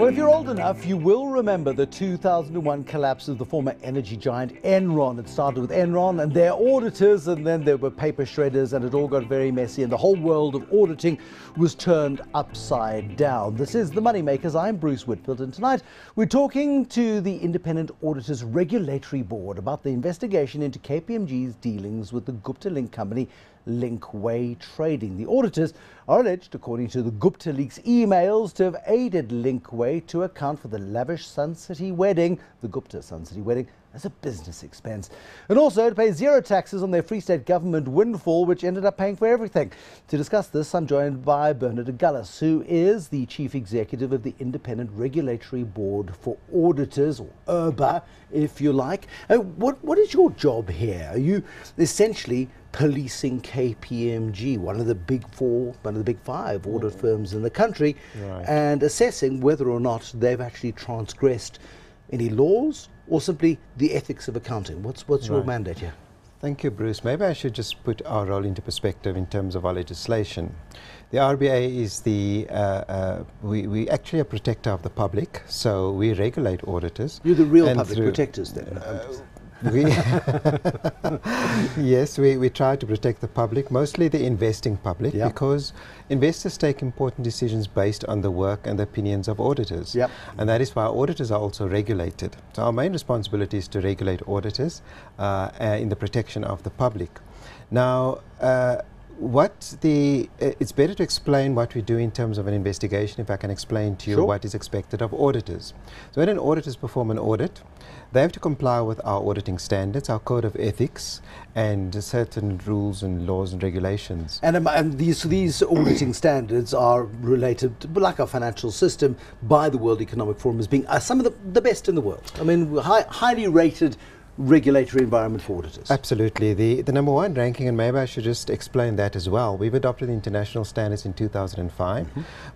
Well, if you're old enough, you will remember the 2001 collapse of the former energy giant Enron. It started with Enron and their auditors, and then there were paper shredders, and it all got very messy, and the whole world of auditing was turned upside down. This is The Moneymakers. I'm Bruce Whitfield, and tonight we're talking to the Independent Auditors Regulatory Board about the investigation into KPMG's dealings with the Gupta Link company Linkway Trading. The auditors are alleged, according to the Gupta Leaks emails, to have aided Linkway to account for the lavish Sun City wedding, the Gupta Sun City wedding, as a business expense, and also to pay zero taxes on their Free State government windfall, which ended up paying for everything. To discuss this, I'm joined by Bernard Gullis, who is the Chief Executive of the Independent Regulatory Board for Auditors, or IRBA, if you like. What is your job here? Are you essentially policing KPMG, one of the big four, one of the big five audit firms in the country, right, and assessing whether or not they've actually transgressed any laws or simply the ethics of accounting? What's your mandate here? Thank you, Bruce. Maybe I should just put our role into perspective in terms of our legislation. The IRBA is we actually a protector of the public, so we regulate auditors. You're the real public protectors then? Yes, we try to protect the public, mostly the investing public, yep, because investors take important decisions based on the work and the opinions of auditors. Yep. And that is why auditors are also regulated. So our main responsibility is to regulate auditors in the protection of the public. Now, it's better to explain what we do in terms of an investigation if I can explain to you, sure, what is expected of auditors. So when an auditors perform an audit, they have to comply with our auditing standards, our code of ethics, and certain rules and laws and regulations. And these auditing standards are related, like our financial system, by the World Economic Forum as being some of the best in the world. I mean, highly rated regulatory environment for auditors. Absolutely. The number one ranking, and maybe I should just explain that as well. We've adopted the international standards in 2005,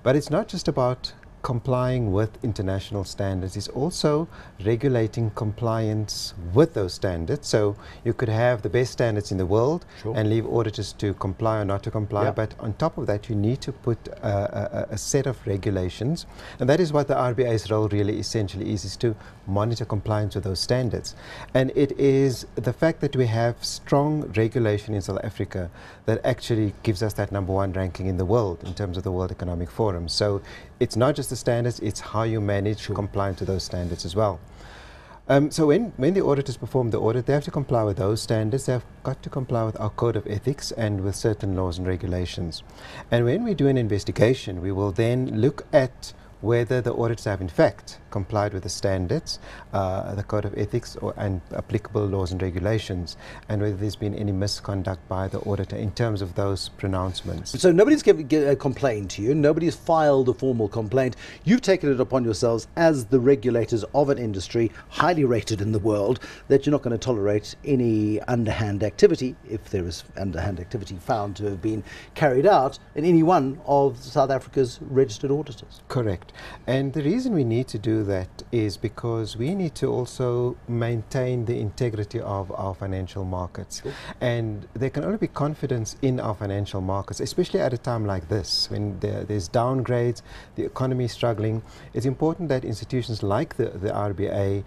but it's not just about complying with international standards, is also regulating compliance with those standards. So you could have the best standards in the world, sure, and leave auditors to comply or not to comply, yep, but on top of that you need to put a set of regulations, and that is what the RBA's role really essentially is to monitor compliance with those standards. And it is the fact that we have strong regulation in South Africa that actually gives us that number one ranking in the world in terms of the World Economic Forum. So it's not just the standards, it's how you manage, sure, compliance to those standards as well. So when the auditors perform the audit, they have to comply with those standards. They've got to comply with our code of ethics and with certain laws and regulations. And when we do an investigation, we will then look at whether the auditors have in fact complied with the standards, the code of ethics and applicable laws and regulations, and whether there's been any misconduct by the auditor in terms of those pronouncements. So nobody's complained to you, nobody's filed a formal complaint. You've taken it upon yourselves as the regulators of an industry highly rated in the world that you're not going to tolerate any underhand activity, if there is underhand activity found to have been carried out in any one of South Africa's registered auditors. Correct. And the reason we need to do that is because we need to also maintain the integrity of our financial markets. Sure. And there can only be confidence in our financial markets, especially at a time like this, when there's downgrades, the economy is struggling. It's important that institutions like the RBA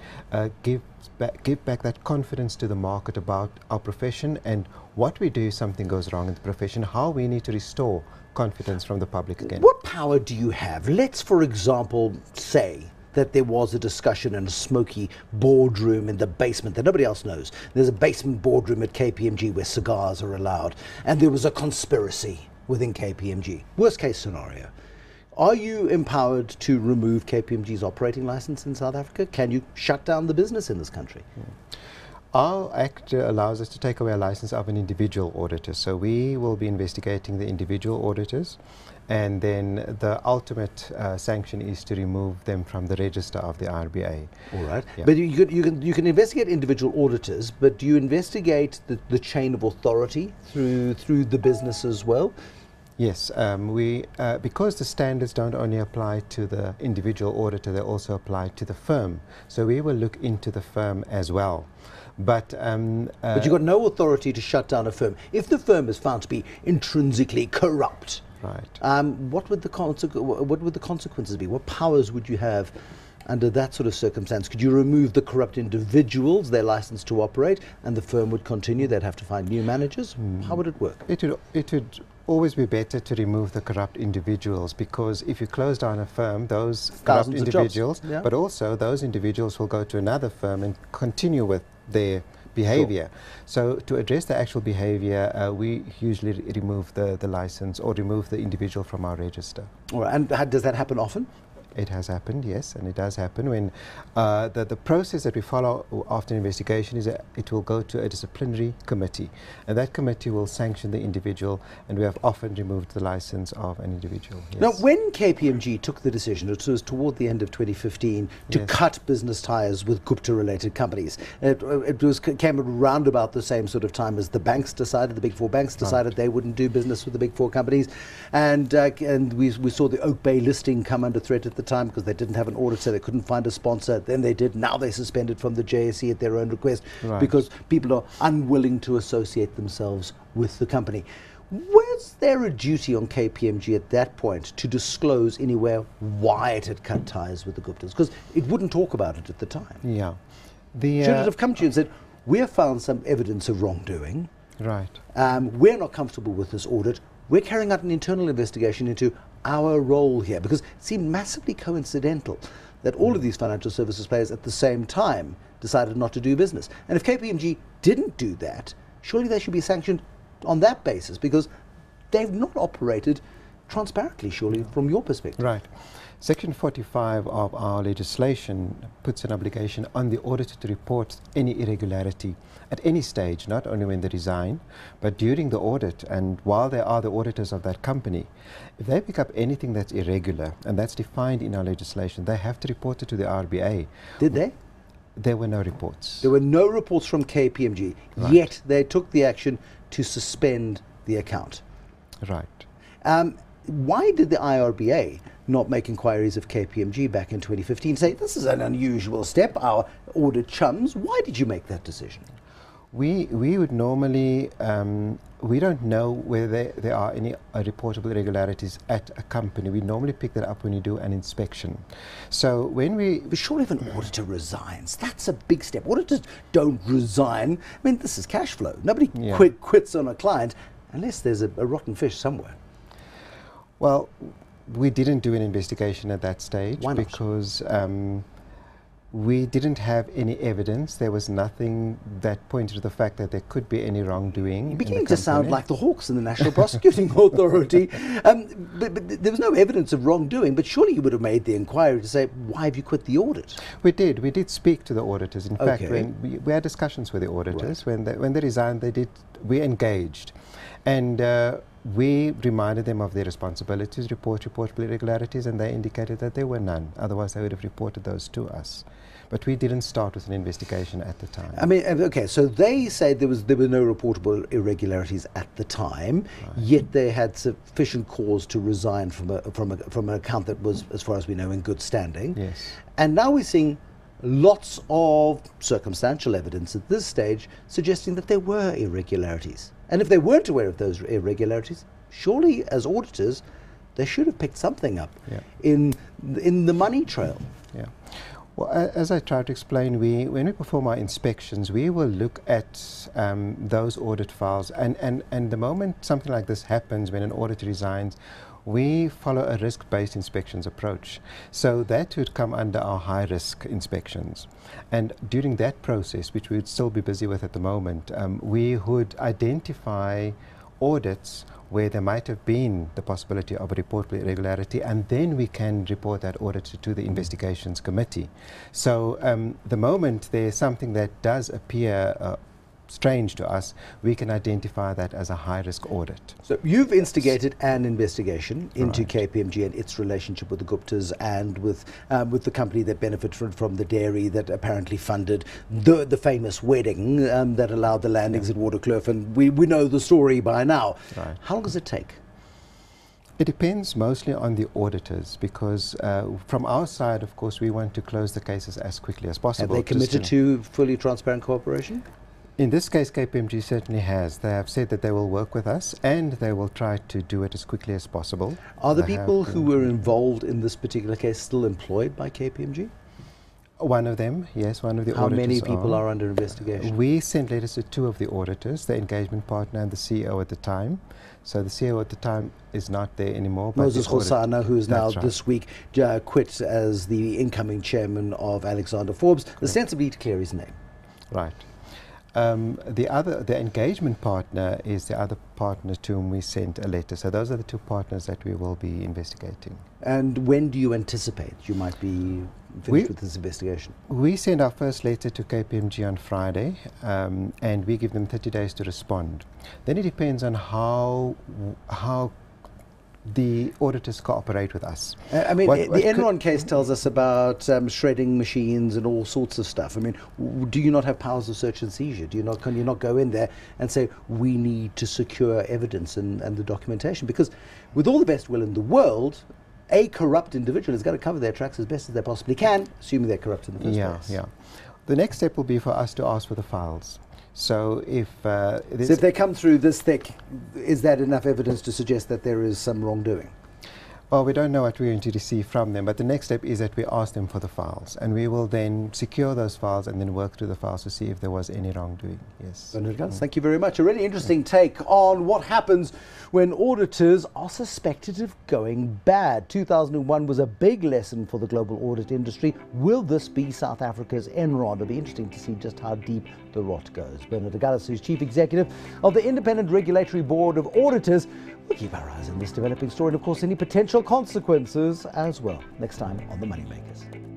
give back that confidence to the market about our profession, and what we do if something goes wrong in the profession, how we need to restore confidence from the public again. What power do you have? Let's, for example, say that there was a discussion in a smoky boardroom in the basement that nobody else knows. There's a basement boardroom at KPMG where cigars are allowed, and there was a conspiracy within KPMG. Worst case scenario. Are you empowered to remove KPMG's operating license in South Africa? Can you shut down the business in this country? Our Act allows us to take away a license of an individual auditor. So we will be investigating the individual auditors, and then the ultimate sanction is to remove them from the register of the RBA. All right. Yeah. But you can investigate individual auditors, but do you investigate the chain of authority through the business as well? Yes, because the standards don't only apply to the individual auditor, they also apply to the firm. So we will look into the firm as well. But you've got no authority to shut down a firm. If the firm is found to be intrinsically corrupt, Right. What would the consequences be? What powers would you have under that sort of circumstance? Could you remove the corrupt individuals, their license to operate, and the firm would continue? They'd have to find new managers? How would it work? It would always be better to remove the corrupt individuals, because if you close down a firm, those corrupt individuals, but also those individuals will go to another firm and continue with their behavior. So to address the actual behavior, we usually remove the license or remove the individual from our register. All right. And does that happen often? It has happened, yes, and it does happen when the process that we follow after investigation is that it will go to a disciplinary committee, and that committee will sanction the individual, and we have often removed the license of an individual. Yes. Now, when KPMG took the decision, it was toward the end of 2015, to cut business ties with Gupta-related companies. It came around about the same sort of time as the banks decided, the big four banks decided they wouldn't do business with the big four companies, and we saw the Oak Bay listing come under threat at the time because they didn't have an auditor, they couldn't find a sponsor. Then they did. Now they suspended from the JSE at their own request because people are unwilling to associate themselves with the company. Was there a duty on KPMG at that point to disclose anywhere why it had cut ties with the Guptas? Because it wouldn't talk about it at the time. Yeah. Should it have come to you and said, we have found some evidence of wrongdoing. Right. We're not comfortable with this audit. We're carrying out an internal investigation into our role here, because it seemed massively coincidental that all of these financial services players at the same time decided not to do business. And if KPMG didn't do that, surely they should be sanctioned on that basis, because they've not operated transparently, surely, from your perspective. Right. Section 45 of our legislation puts an obligation on the auditor to report any irregularity at any stage, not only when they resign, but during the audit and while they are the auditors of that company. If they pick up anything that's irregular, and that's defined in our legislation, they have to report it to the IRBA. Did they? There were no reports. There were no reports from KPMG, yet they took the action to suspend the account. Right. Why did the IRBA not make inquiries of KPMG back in 2015, say this is an unusual step, our audit chums? Why did you make that decision? We would normally, we don't know whether there are any reportable irregularities at a company. We normally pick that up when you do an inspection. So when we... But surely if an auditor resigns, that's a big step. Auditors don't resign. I mean, this is cash flow. Nobody quits on a client unless there's a rotten fish somewhere. Well, we didn't do an investigation at that stage. Why not? Because we didn't have any evidence. There was nothing that pointed to the fact that there could be any wrongdoing. You're beginning to sound like the Hawks in the National Prosecuting Authority. But there was no evidence of wrongdoing, but surely you would have made the inquiry to say, why have you quit the audit? We did. We did speak to the auditors. In fact, when we had discussions with the auditors. When they resigned, we engaged. And we reminded them of their responsibilities, reportable irregularities, and they indicated that there were none. Otherwise, they would have reported those to us. But we didn't start with an investigation at the time. I mean, okay, so they say there were no reportable irregularities at the time, yet they had sufficient cause to resign from an account that was, as far as we know, in good standing. Yes. And now we're seeing lots of circumstantial evidence at this stage suggesting that there were irregularities. And if they weren't aware of those irregularities, surely as auditors, they should have picked something up in the money trail. Yeah. Well, as I tried to explain, when we perform our inspections, we will look at those audit files, and the moment something like this happens, when an auditor resigns, we follow a risk-based inspections approach. So that would come under our high-risk inspections. And during that process, which we would still be busy with at the moment, we would identify audits where there might have been the possibility of a reportable irregularity, and then we can report that audit to the investigations committee. So the moment there's something that does appear strange to us, we can identify that as a high-risk audit. So you've instigated an investigation into KPMG and its relationship with the Guptas and with the company that benefited from the dairy that apparently funded the famous wedding that allowed the landings at Waterkloof, and we know the story by now. How long does it take? It depends mostly on the auditors, because from our side, of course, we want to close the cases as quickly as possible. Have they committed to fully transparent cooperation? In this case, KPMG certainly has. They have said that they will work with us and they will try to do it as quickly as possible. Are the people who were involved in this particular case still employed by KPMG? One of them, yes, one of the How auditors. many people are under investigation? We sent letters to two of the auditors, the engagement partner and the CEO at the time. So the CEO at the time is not there anymore. Moses Hosana, who is now right. this week quit as the incoming chairman of Alexander Forbes, ostensibly to clear his name. Right. The engagement partner is the other partner to whom we sent a letter. So those are the two partners that we will be investigating. And when do you anticipate you might be finished with this investigation? We send our first letter to KPMG on Friday, and we give them 30 days to respond. Then it depends on how the auditors cooperate with us. I mean, the Enron case tells us about shredding machines and all sorts of stuff. I mean, do you not have powers of search and seizure? Can you not go in there and say, we need to secure evidence and the documentation? Because with all the best will in the world, a corrupt individual has got to cover their tracks as best as they possibly can, assuming they're corrupt in the first place. Yeah. The next step will be for us to ask for the files. So if they come through this thick, is that enough evidence to suggest that there is some wrongdoing? Well, we don't know what we're going to receive from them, but the next step is that we ask them for the files, and we will then secure those files and then work through the files to see if there was any wrongdoing. Yes. Thank you very much. A really interesting take on what happens when auditors are suspected of going bad. 2001 was a big lesson for the global audit industry. Will this be South Africa's Enron? It'll be interesting to see just how deep the rot goes. Bernard Agallis, who's Chief Executive of the Independent Regulatory Board of Auditors. We'll keep our eyes on this developing story and, of course, any potential consequences as well. Next time on The Moneymakers.